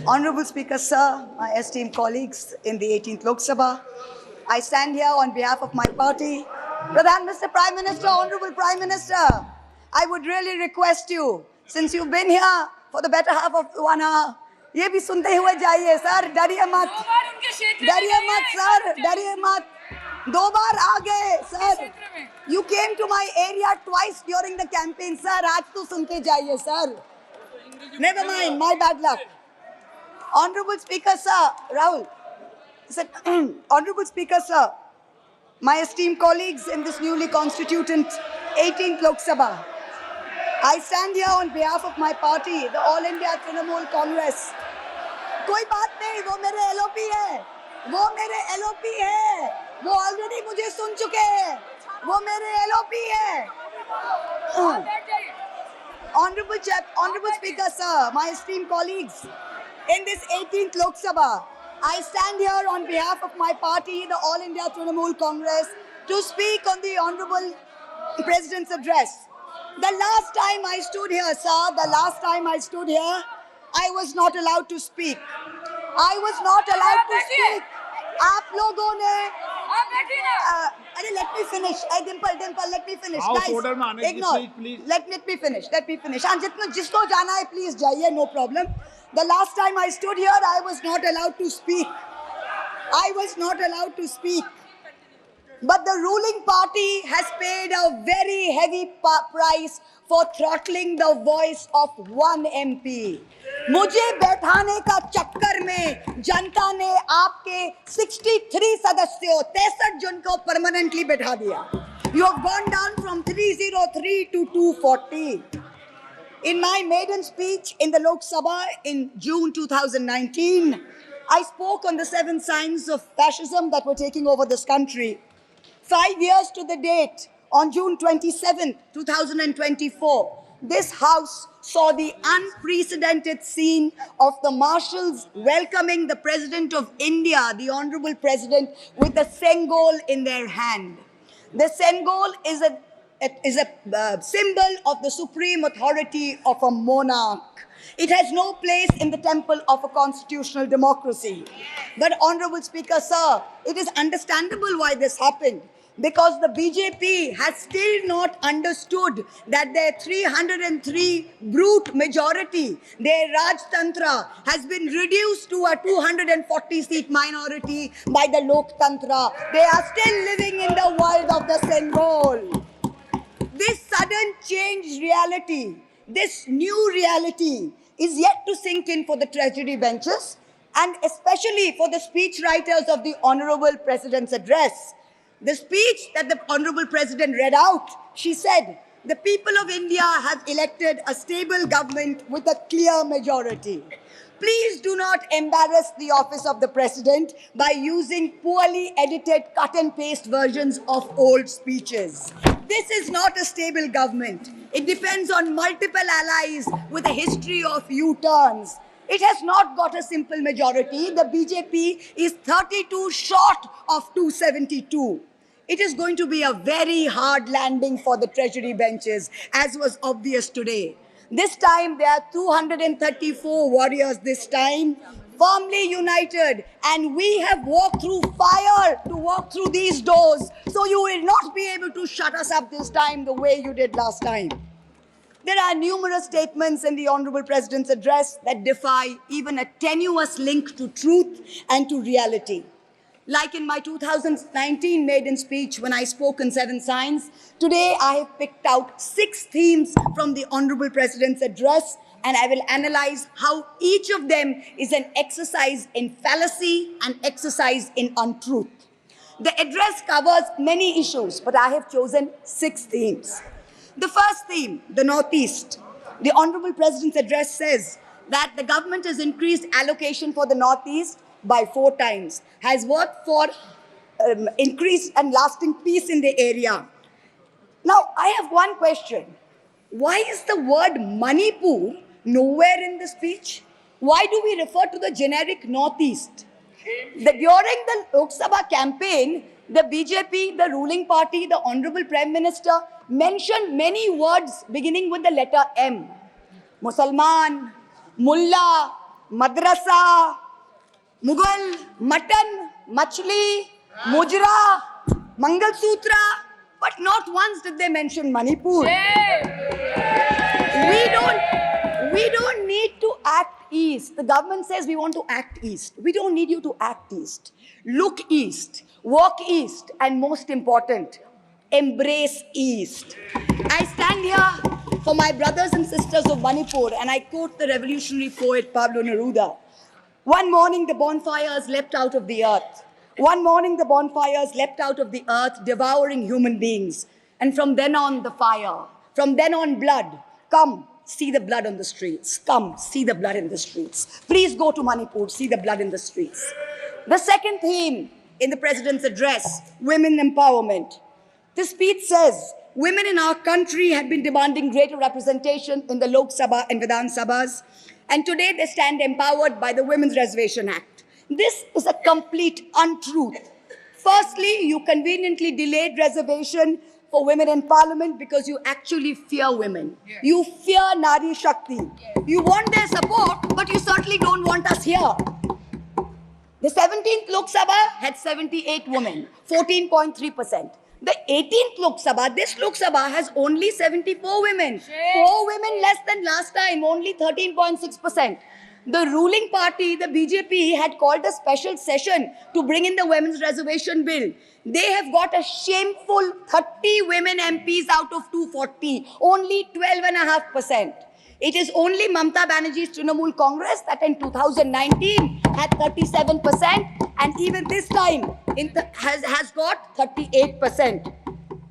Honorable Speaker, sir, my esteemed colleagues in the 18th Lok Sabha, I stand here on behalf of my party. Mr. Prime Minister, Honorable Prime Minister, I would really request you, since you've been here for the better half of 1 hour, ये भी सुनते हुए जाइए sir, डरिए मत, sir, डरिए मत, 2 बार आ गए sir. You came to my area twice during the campaign, sir. आज तो सुन के जाइए sir. Never mind, my bad luck. Honorable Speaker, sir, Rahul, said, Honorable Speaker, sir, my esteemed colleagues in this newly constituted 18th Lok Sabha, I stand here on behalf of my party, the All India Trinamool Congress. कोई बात नहीं, वो मेरे LOP है, वो already मुझे सुन चुके हैं, वो मेरे LOP है. Honorable Speaker, sir, my esteemed colleagues, in this 18th Lok Sabha, I stand here on behalf of my party, the All India Trinamool Congress, to speak on the Honorable President's address. The last time I stood here, sir, I was not allowed to speak. आप लोगों ने अरे let me finish. Dimple, let me finish. Guys, ignore. Let me finish. हाँ, जिसको जाना है, please जाइए, no problem. The last time I stood here, I was not allowed to speak. But the ruling party has paid a very heavy price for throttling the voice of one MP. मुझे बैठाने का चक्कर में जनता ने आपके 63 सदस्यों 63 जन को परमानेंटली बैठा दिया. You have gone down from 303 to 240. In my maiden speech in the Lok Sabha in June 2019, I spoke on the 7 signs of fascism that were taking over this country. 5 years to the date, on June 27, 2024, this House saw the unprecedented scene of the marshals welcoming the President of India, the Honorable President, with a Sengol in their hand. The Sengol is a symbol of the supreme authority of a monarch. It has no place in the temple of a constitutional democracy. But, Honorable Speaker, sir, it is understandable why this happened. Because the BJP has still not understood that their 303 brute majority, their Rajtantra, has been reduced to a 240-seat minority by the Loktantra. They are still living in the world of the Sengol. This sudden changed reality, this new reality, is yet to sink in for the treasury benches and especially for the speech writers of the Honorable President's address. The speech that the Honorable President read out, she said, the people of India have elected a stable government with a clear majority. Please do not embarrass the office of the President by using poorly edited cut and paste versions of old speeches. This is not a stable government. It depends on multiple allies with a history of U-turns. It has not got a simple majority. The BJP is 32 short of 272. It is going to be a very hard landing for the treasury benches, as was obvious today. This time, there are 234 warriors this time, firmly united, and we have walked through fire to walk through these doors, so you will not be able to shut us up this time the way you did last time. There are numerous statements in the Honorable President's address that defy even a tenuous link to truth and to reality. Like in my 2019 maiden speech when I spoke on 7 signs, today I have picked out 6 themes from the Honorable President's address, and I will analyze how each of them is an exercise in fallacy and exercise in untruth. The address covers many issues, but I have chosen 6 themes. The first theme, the Northeast. The Honorable President's address says that the government has increased allocation for the Northeast by 4 times, has worked for increased and lasting peace in the area. Now, I have one question. Why is the word Manipur nowhere in the speech? Why do we refer to the generic Northeast? During the Lok Sabha campaign, the BJP, the ruling party, the Honorable Prime Minister mentioned many words beginning with the letter M. Musalman, Mullah, madrasa, Mughal, mutton, machli, mujra, Mangal Sutra, but not once did they mention Manipur. We don't need to act east. The government says we want to act east. We don't need you to act east. Look east, walk east, and most important, embrace east. I stand here for my brothers and sisters of Manipur, and I quote the revolutionary poet Pablo Neruda. One morning the bonfires leapt out of the earth. One morning the bonfires leapt out of the earth, devouring human beings. And from then on, the fire. From then on, blood. Come, see the blood on the streets. Come, see the blood in the streets. Please go to Manipur, see the blood in the streets. The second theme in the president's address, women empowerment. The speech says, women in our country had been demanding greater representation in the Lok Sabha and Vidhan Sabhas, and today they stand empowered by the Women's Reservation Act. This is a complete untruth. Firstly, you conveniently delayed reservation for women in parliament because you actually fear women. Yeah. You fear Nari Shakti. Yeah. You want their support, but you certainly don't want us here. The 17th Lok Sabha had 78 women, 14.3%. The 18th Lok Sabha, this Lok Sabha has only 74 women. Shame. 4 women less than last time, only 13.6%. The ruling party, the BJP, had called a special session to bring in the Women's Reservation Bill. They have got a shameful 30 women MPs out of 240, only 12.5%. It is only Mamata Banerjee's Trinamool Congress that in 2019 had 37%, and even this time has got 38%.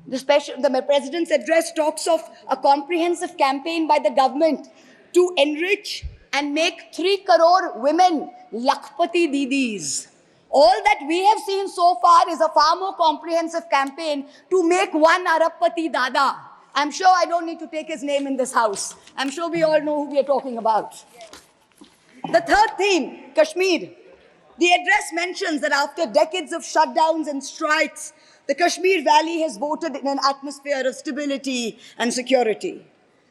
The president's address talks of a comprehensive campaign by the government to enrich and make 3 crore women Lakpati Didis. All that we have seen so far is a far more comprehensive campaign to make 1 Arabpati Dada. I'm sure I don't need to take his name in this house. I'm sure we all know who we are talking about. The third theme, Kashmir. The address mentions that after decades of shutdowns and strikes, the Kashmir Valley has voted in an atmosphere of stability and security.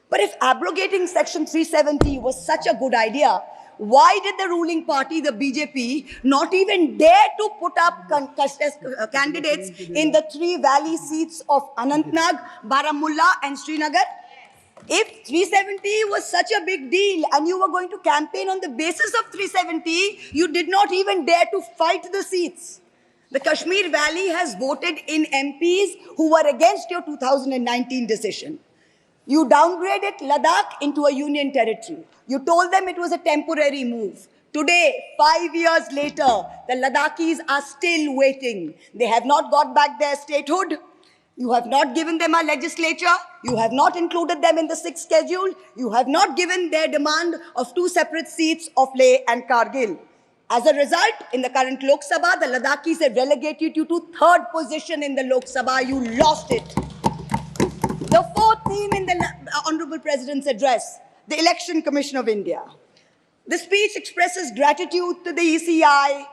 But if abrogating Section 370 was such a good idea, why did the ruling party, the BJP, not even dare to put up candidates in the 3 valley seats of Anantnag, Baramulla and Srinagar? If 370 was such a big deal and you were going to campaign on the basis of 370, you did not even dare to fight the seats. The Kashmir Valley has voted in MPs who were against your 2019 decision. You downgraded Ladakh into a union territory. You told them it was a temporary move. Today, 5 years later, the Ladakhis are still waiting. They have not got back their statehood. You have not given them a legislature. You have not included them in the 6th schedule. You have not given their demand of 2 separate seats of Leh and Kargil. As a result, in the current Lok Sabha, the Ladakhis have relegated you to 3rd position in the Lok Sabha. You lost it. The 4th theme in the Honorable President's address, the Election Commission of India. The speech expresses gratitude to the ECI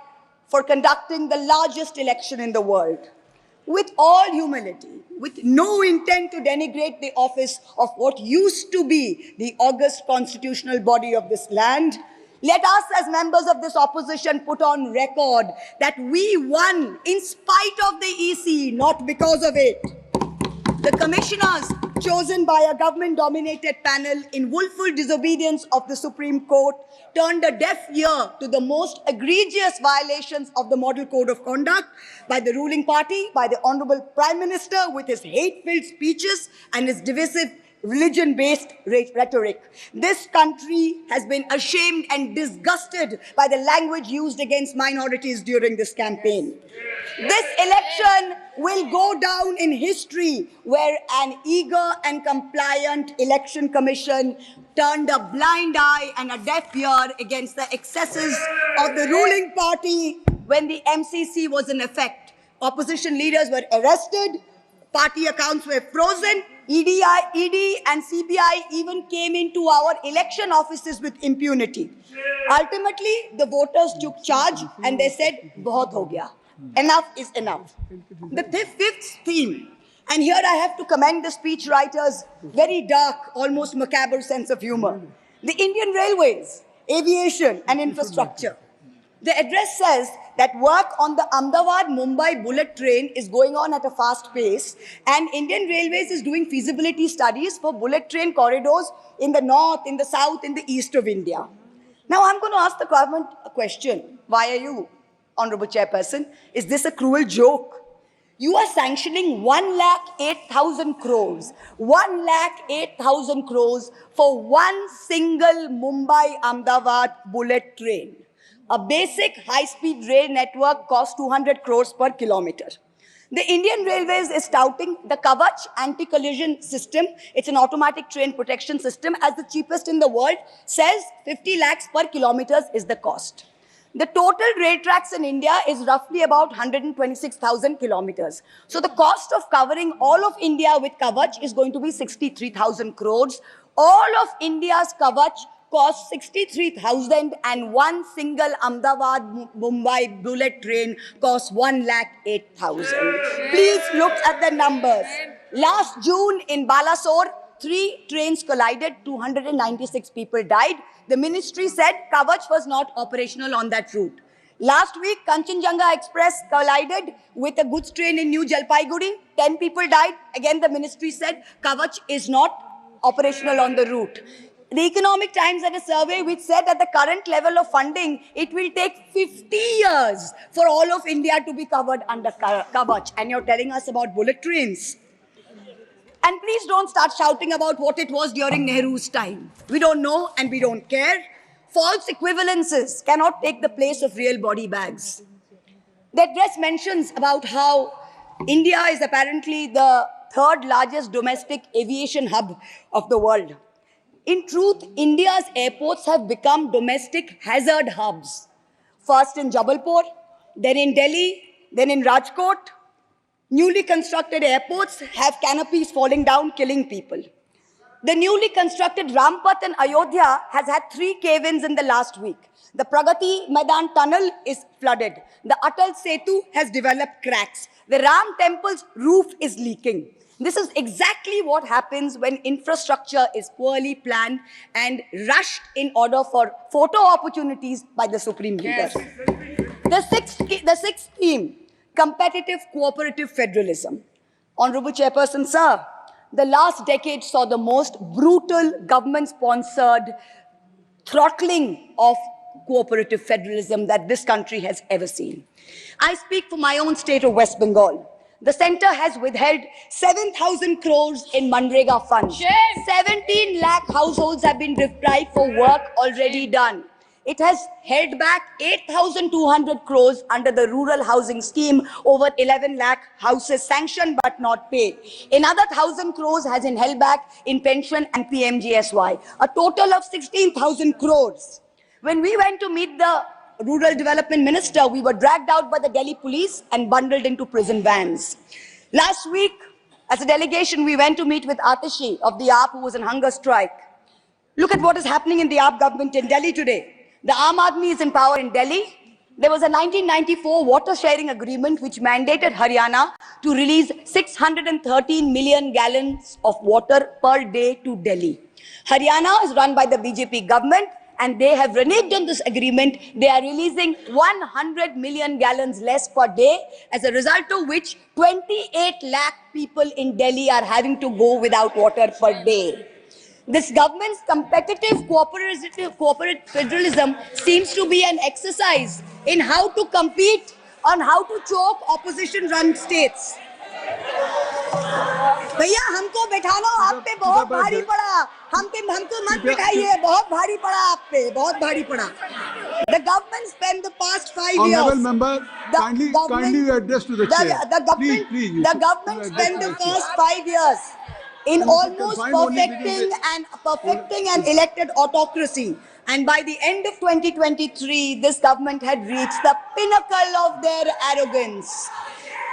for conducting the largest election in the world. With all humility, with no intent to denigrate the office of what used to be the august constitutional body of this land, let us as members of this opposition put on record that we won in spite of the EC, not because of it. The commissioners chosen by a government-dominated panel in willful disobedience of the Supreme Court turned a deaf ear to the most egregious violations of the Model Code of Conduct by the ruling party, by the Honorable Prime Minister with his hate-filled speeches and his divisive religion-based rhetoric. This country has been ashamed and disgusted by the language used against minorities during this campaign. This election will go down in history where an eager and compliant election commission turned a blind eye and a deaf ear against the excesses of the ruling party when the MCC was in effect. Opposition leaders were arrested, party accounts were frozen, ED and CBI even came into our election offices with impunity. Ultimately, the voters took charge and they said, "Bahut ho gaya. Enough is enough." The 5th theme, and here I have to commend the speechwriter's very dark, almost macabre sense of humor. The Indian Railways. aviation and infrastructure. The address says that work on the Ahmedabad-Mumbai bullet train is going on at a fast pace, and Indian Railways is doing feasibility studies for bullet train corridors in the north, in the south, in the east of India. Now I'm going to ask the government a question. Why are you, Honorable Chairperson? Is this a cruel joke? You are sanctioning 1,08,000 crores, 1,08,000 crores for one single Mumbai-Ahmedabad bullet train. A basic high-speed rail network costs 200 crores per kilometer. The Indian Railways is touting the Kavach anti-collision system. It's an automatic train protection system as the cheapest in the world, says 50 lakhs per kilometers is the cost. The total rail tracks in India is roughly about 126,000 kilometers. So the cost of covering all of India with Kavach is going to be 63,000 crores. All of India's Kavach costs 63,000 and one single Ahmedabad-Mumbai bullet train costs 1,08,000. Please look at the numbers. Last June in Balasore, 3 trains collided, 296 people died. The ministry said Kavach was not operational on that route. Last week, Kanchenjunga Express collided with a goods train in New Jalpaiguri. 10 people died. Again, the ministry said Kavach is not operational on the route. The Economic Times had a survey which said at the current level of funding, it will take 50 years for all of India to be covered under Kavach. And you're telling us about bullet trains. And please don't start shouting about what it was during Nehru's time. We don't know and we don't care. False equivalences cannot take the place of real body bags. The address mentions about how India is apparently the 3rd largest domestic aviation hub of the world. In truth, India's airports have become domestic hazard hubs. First in Jabalpur, then in Delhi, then in Rajkot. Newly constructed airports have canopies falling down, killing people. The newly constructed Rampat in Ayodhya has had 3 cave-ins in the last week. The Pragati Maidan tunnel is flooded. The Atal Setu has developed cracks. The Ram temple's roof is leaking. This is exactly what happens when infrastructure is poorly planned and rushed in order for photo opportunities by the supreme leaders. The sixth theme, competitive cooperative federalism. Honorable Chairperson, sir, the last decade saw the most brutal government-sponsored throttling of cooperative federalism that this country has ever seen. I speak for my own state of West Bengal. The centre has withheld 7,000 crores in Manrega funds. 17 lakh households have been deprived for work already done. It has held back 8,200 crores under the rural housing scheme, over 11 lakh houses sanctioned but not paid. Another 1,000 crores has been held back in pension and PMGSY. A total of 16,000 crores. When we went to meet the Rural Development Minister, we were dragged out by the Delhi police and bundled into prison vans. Last week, as a delegation, we went to meet with Atishi of the AAP, who was on hunger strike. Look at what is happening in the AAP government in Delhi today. The Aam Aadmi is in power in Delhi. There was a 1994 water sharing agreement which mandated Haryana to release 613 million gallons of water per day to Delhi. Haryana is run by the BJP government, and they have reneged on this agreement. They are releasing 100 million gallons less per day, as a result of which 28 lakh people in Delhi are having to go without water per day. This government's competitive cooperative federalism seems to be an exercise in how to compete on how to choke opposition-run states. भैया हमको बैठाना आप पे बहुत भारी पड़ा, हमको मत बैठाइए, बहुत भारी पड़ा आप पे, बहुत भारी पड़ा. The government spent the past 5 years. Honorable member, kindly address to the chair. The government spent the first 5 years in almost perfecting an elected autocracy. And by the end of 2023, this government had reached the pinnacle of their arrogance,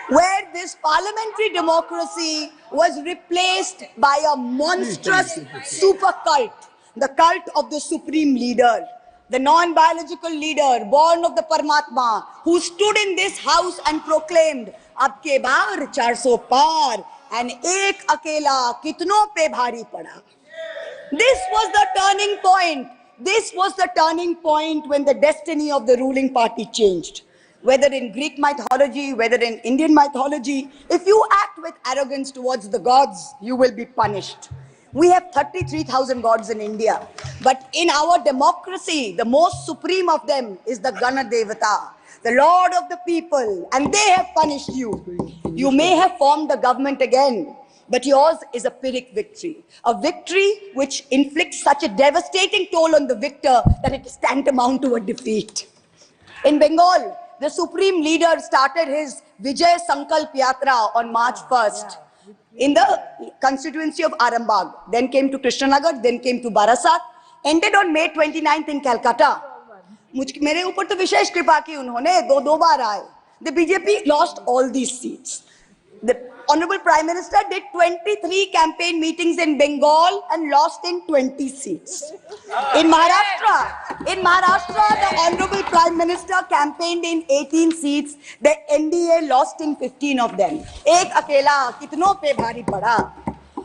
where this parliamentary democracy was replaced by a monstrous super cult, the cult of the supreme leader, the non-biological leader born of the Paramatma, who stood in this house and proclaimed, "Ab ke baar 400 par, and ek akela kitno pe bhari pada." This was the turning point. This was the turning point when the destiny of the ruling party changed. Whether in Greek mythology, whether in Indian mythology, if you act with arrogance towards the gods, you will be punished. We have 33,000 gods in India, but in our democracy, the most supreme of them is the Gana Devata, the Lord of the people, and they have punished you. You may have formed the government again, but yours is a Pyrrhic victory, a victory which inflicts such a devastating toll on the victor that it is tantamount to a defeat. In Bengal, the supreme leader started his Vijay Sankalp Yatra on March 1st in the constituency of Arambagh, then came to Krishnanagar, then came to Barasat, ended on May 29th in Calcutta. मेरे ऊपर तो विशेष कृपा की उन्होंने दो बार आए. The BJP lost all these seats. The Honorable Prime Minister did 23 campaign meetings in Bengal and lost in 20 seats. In Maharashtra, the Honorable Prime Minister campaigned in 18 seats. The NDA lost in 15 of them. एक अकेला कितनों पे भारी पड़ा.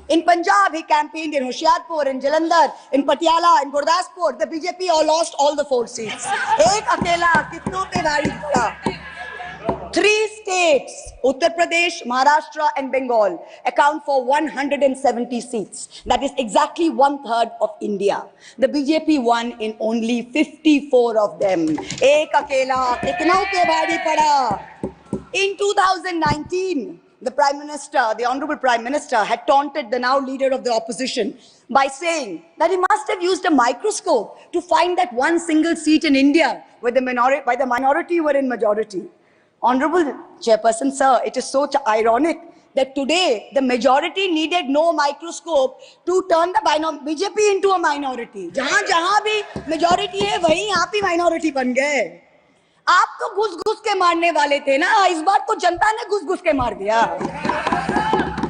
In Punjab, he campaigned in Hoshiarpur, in Jalandhar, in Patiala, in Gurdaspur. The BJP all lost all the 4 seats. एक अकेला कितनों पे भारी पड़ा. 3 states, Uttar Pradesh, Maharashtra and Bengal, account for 170 seats. That is exactly 1/3 of India. The BJP won in only 54 of them. Ek akela, kitna pe bhari pada. In 2019, the Prime Minister, the Honorable Prime Minister, had taunted the now leader of the opposition by saying that he must have used a microscope to find that one single seat in India where the minority were in majority. Honorable Chairperson, sir, it is so ironic that today the majority needed no microscope to turn the BJP into a minority. जहाँ भी majority है, वहीं आप ही minority बन गए. आप तो घुस-घुस के मारने वाले थे ना, इस बार तो जनता ने घुस-घुस के मार दिया.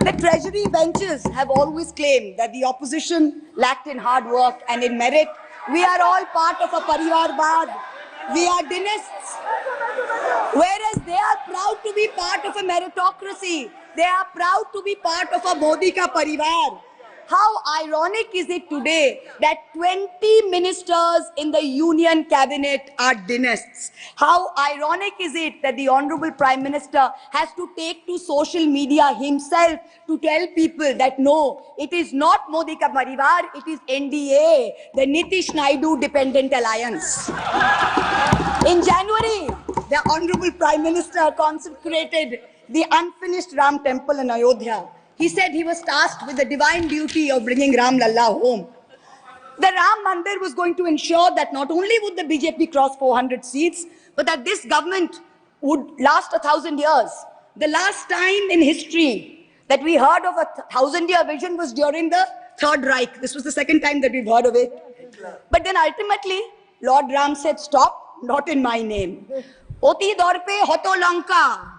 The treasury benches have always claimed that the opposition lacked in hard work and in merit. We are all part of a Parivarvad. We are dynasts. Whereas they are proud to be part of a meritocracy. They are proud to be part of a Modi ka parivar. How ironic is it today that 20 ministers in the union cabinet are dynasts? How ironic is it that the Honorable Prime Minister has to take to social media himself to tell people that no, it is not Modi ka parivar, it is NDA, the Nitish Naidu Dependent Alliance. In January, the Honorable Prime Minister consecrated the unfinished Ram temple in Ayodhya. He said he was tasked with the divine duty of bringing Ram Lalla home. The Ram Mandir was going to ensure that not only would the BJP cross 400 seats, but that this government would last 1,000 years. The last time in history that we heard of a 1,000-year vision was during the Third Reich. This was the second time that we've heard of it. But then ultimately, Lord Ram said, stop, not in my name. Oti dorpe hoto Lanka.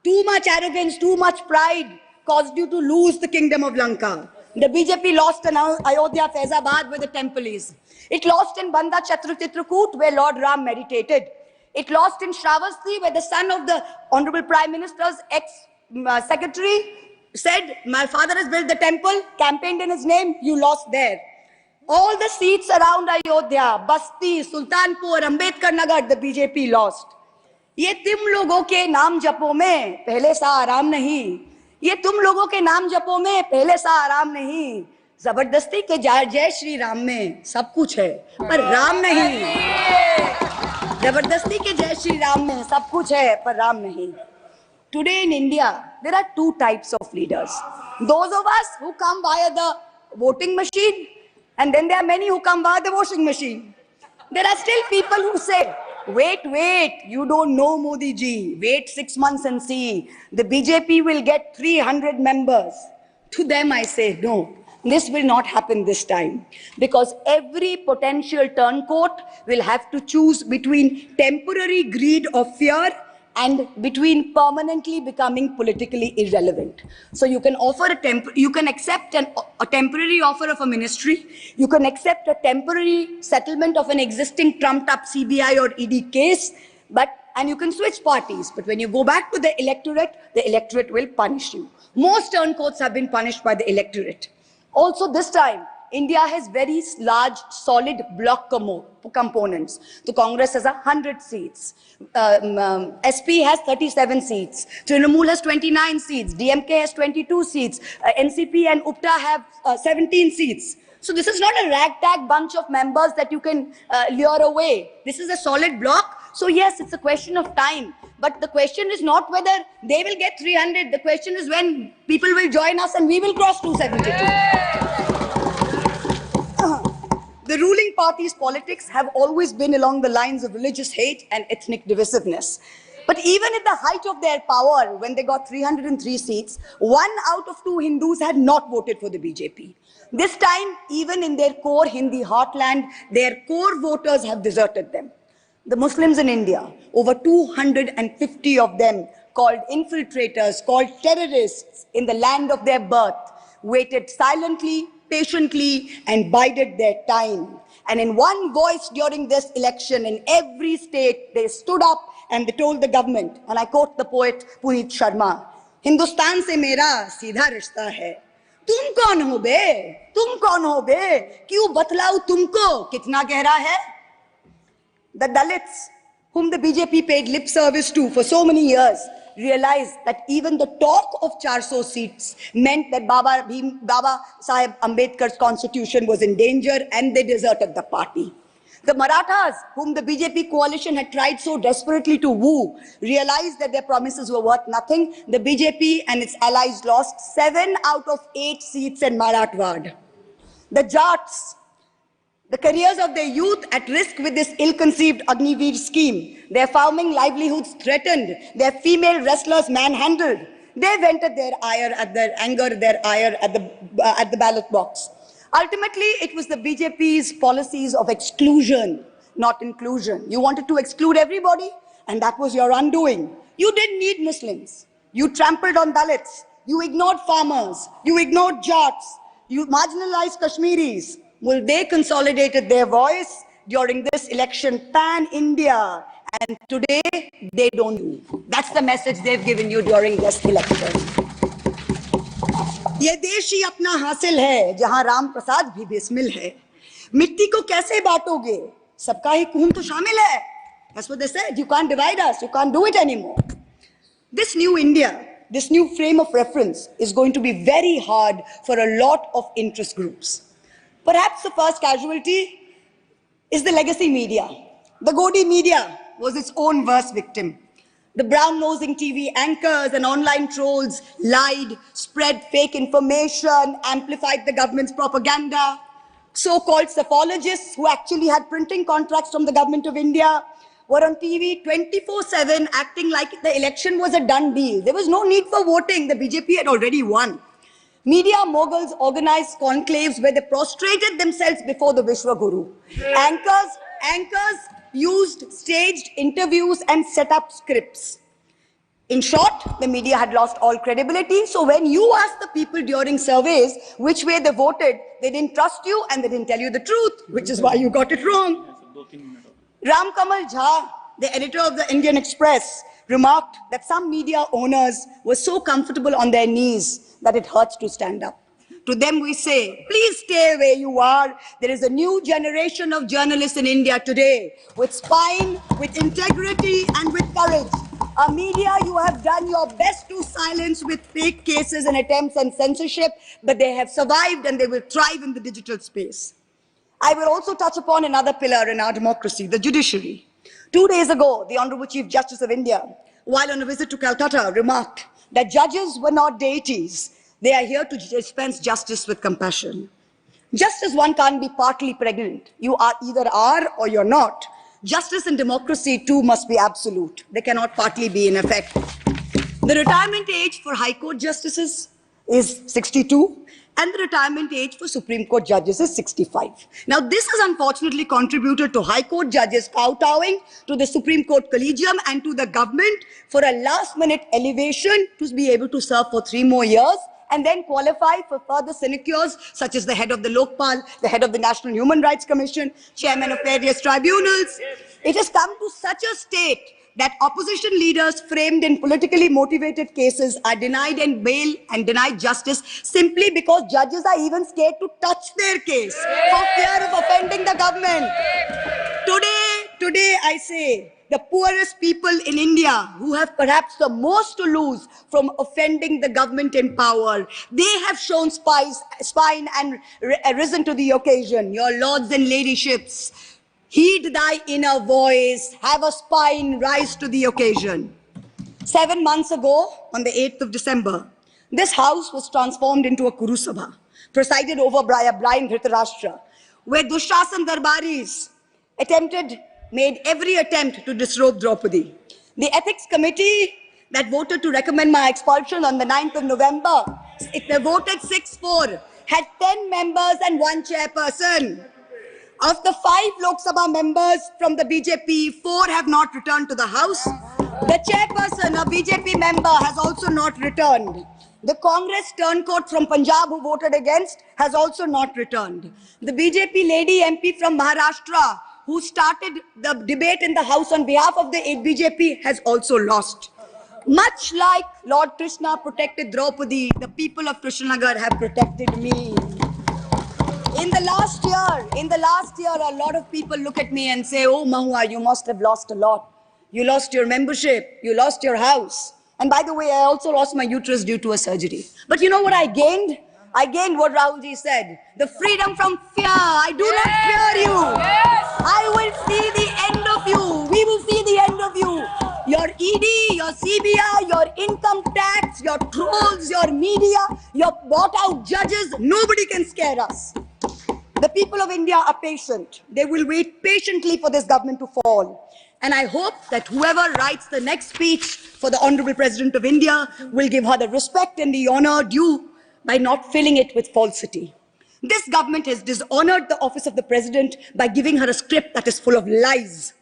Too much arrogance, too much pride caused you to lose the kingdom of Lanka. The BJP lost in Ayodhya, Faizabad, where the temple is. It lost in Banda Chitrakoot, where Lord Ram meditated. It lost in Shravasti, where the son of the Honorable Prime Minister's ex-secretary said, my father has built the temple, campaigned in his name, you lost there. All the seats around Ayodhya, Basti, Sultanpur, Ambedkar Nagar, the BJP lost. ये तुम लोगों के नाम जपो में पहले सा आराम नहीं. ये तुम लोगों के नाम जपो में पहले सा आराम नहीं. जबरदस्ती के जय श्री राम में सब कुछ है पर राम नहीं. जबरदस्ती के जय श्री राम में सब कुछ है पर राम नहीं. Today in India, there are 2 types of leaders. Those of us who come via the voting machine, and then there are many who come via the washing machine. There are still people who say, wait, you don't know Modi ji. Wait 6 months and see. The BJP will get 300 members. To them I say, no, this will not happen this time. Because every potential turncoat will have to choose between temporary greed of fear and between permanently becoming politically irrelevant. So you can offer you can accept a temporary offer of a ministry. You can accept a temporary settlement of an existing trumped up CBI or ED case, and you can switch parties. But when you go back to the electorate will punish you. Most turncoats have been punished by the electorate. Also this time, India has very large, solid bloc components. So Congress has 100 seats. SP has 37 seats. Trinamool has 29 seats. DMK has 22 seats. NCP and UPTA have 17 seats. So this is not a ragtag bunch of members that you can lure away. This is a solid bloc. So yes, it's a question of time. But the question is not whether they will get 300. The question is when people will join us and we will cross 272. The ruling party's politics have always been along the lines of religious hate and ethnic divisiveness. But even at the height of their power, when they got 303 seats, 1 out of 2 Hindus had not voted for the BJP. This time, even in their core Hindi heartland, their core voters have deserted them. The Muslims in India, over 250 of them, called infiltrators, called terrorists in the land of their birth, waited silently, patiently, and bided their time. And in one voice during this election, in every state, they stood up and they told the government, and I quote the poet Puneet Sharma, "Hindustan se mera seedha rishta hai. तुम कौन हो बे? तुम कौन हो बे? क्यों बतलाऊं तुमको कितना गहरा है?" The Dalits, whom the BJP paid lip service to for so many years, realized that even the talk of 400 seats meant that Baba Sahib Ambedkar's constitution was in danger, and they deserted the party. The Marathas, whom the BJP coalition had tried so desperately to woo, realized that their promises were worth nothing. The BJP and its allies lost 7 out of 8 seats in Marathwad. The Jats, the careers of their youth at risk with this ill-conceived Agniveer scheme, their farming livelihoods threatened, their female wrestlers manhandled. They vented their ire at the ballot box. Ultimately, it was the BJP's policies of exclusion, not inclusion. You wanted to exclude everybody, and that was your undoing. You didn't need Muslims. You trampled on Dalits. You ignored farmers. You ignored Jats. You marginalized Kashmiris. Well, they consolidated their voice during this election pan-India, and today they don't do. That's the message they've given you during this election. ये देश ही अपना हासिल है जहां राम प्रसाद भी बिस्मिल है. मिट्टी को कैसे बांटोगे? सबका ही खून तो शामिल है. That's what they said. You can't divide us. You can't do it anymore. This new India, this new frame of reference is going to be very hard for a lot of interest groups. Perhaps the first casualty is the legacy media. The Godi media was its own worst victim. The brown-nosing TV anchors and online trolls lied, spread fake information, amplified the government's propaganda. So-called psephologists who actually had printing contracts from the government of India were on TV 24/7 acting like the election was a done deal. There was no need for voting. The BJP had already won. Media moguls organized conclaves where they prostrated themselves before the Vishwa Guru. Anchors used staged interviews and set up scripts. In short, the media had lost all credibility. So when you asked the people during surveys which way they voted, they didn't trust you and they didn't tell you the truth, which is why you got it wrong. Ram Kamal Jha, the editor of the Indian Express, remarked that some media owners were so comfortable on their knees that it hurts to stand up. To them we say, please stay where you are. There is a new generation of journalists in India today with spine, with integrity, and with courage. A media you have done your best to silence with fake cases and attempts and censorship, but they have survived and they will thrive in the digital space. I will also touch upon another pillar in our democracy, the judiciary. 2 days ago, the Honorable Chief Justice of India, while on a visit to Calcutta, remarked that judges were not deities. They are here to dispense justice with compassion. Just as one can't be partly pregnant, you either are or you're not. Justice and democracy too must be absolute. They cannot partly be in effect. The retirement age for High Court justices is 62, and the retirement age for Supreme Court judges is 65. Now, this has unfortunately contributed to High Court judges kowtowing to the Supreme Court Collegium and to the government for a last-minute elevation to be able to serve for 3 more years and then qualify for further sinecures, such as the head of the Lokpal, the head of the National Human Rights Commission, chairman of various tribunals. It has come to such a state that opposition leaders framed in politically motivated cases are denied in bail and denied justice simply because judges are even scared to touch their case for fear of offending the government. Today I say, the poorest people in India who have perhaps the most to lose from offending the government in power, they have shown spine and risen to the occasion. Your lords and ladyships, heed thy inner voice, have a spine, rise to the occasion. 7 months ago, on the 8th of December, this house was transformed into a Kuru Sabha, presided over by a blind Dhritarashtra, where Dushashan Darbaris made every attempt to disrobe Draupadi. The ethics committee that voted to recommend my expulsion on the 9th of November, they voted 6-4, had 10 members and 1 chairperson. Of the 5 Lok Sabha members from the BJP, 4 have not returned to the house. The chairperson, a BJP member, has also not returned. The Congress turncoat from Punjab who voted against has also not returned. The BJP lady MP from Maharashtra who started the debate in the House on behalf of the BJP has also lost. Much like Lord Krishna protected Draupadi, the people of Krishnanagar have protected me. In the last year, a lot of people look at me and say, oh, Mahua, you must have lost a lot. You lost your membership, you lost your house. And by the way, I also lost my uterus due to a surgery. But you know what I gained? I gained what Rahulji said, the freedom from fear. I do not fear you. I will see the end of you. We will see the end of you. Your ED, your CBI, your income tax, your trolls, your media, your bought out judges, nobody can scare us. The people of India are patient. They will wait patiently for this government to fall. And I hope that whoever writes the next speech for the Honorable President of India will give her the respect and the honor due by not filling it with falsity. This government has dishonored the office of the President by giving her a script that is full of lies.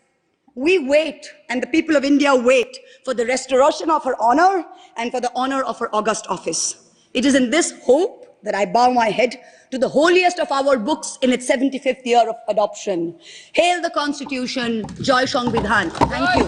We wait, and the people of India wait, for the restoration of her honor and for the honor of her august office. It is in this hope that I bow my head to the holiest of our books in its 75th year of adoption. Hail the Constitution, Joy Sangvidhan. Thank you.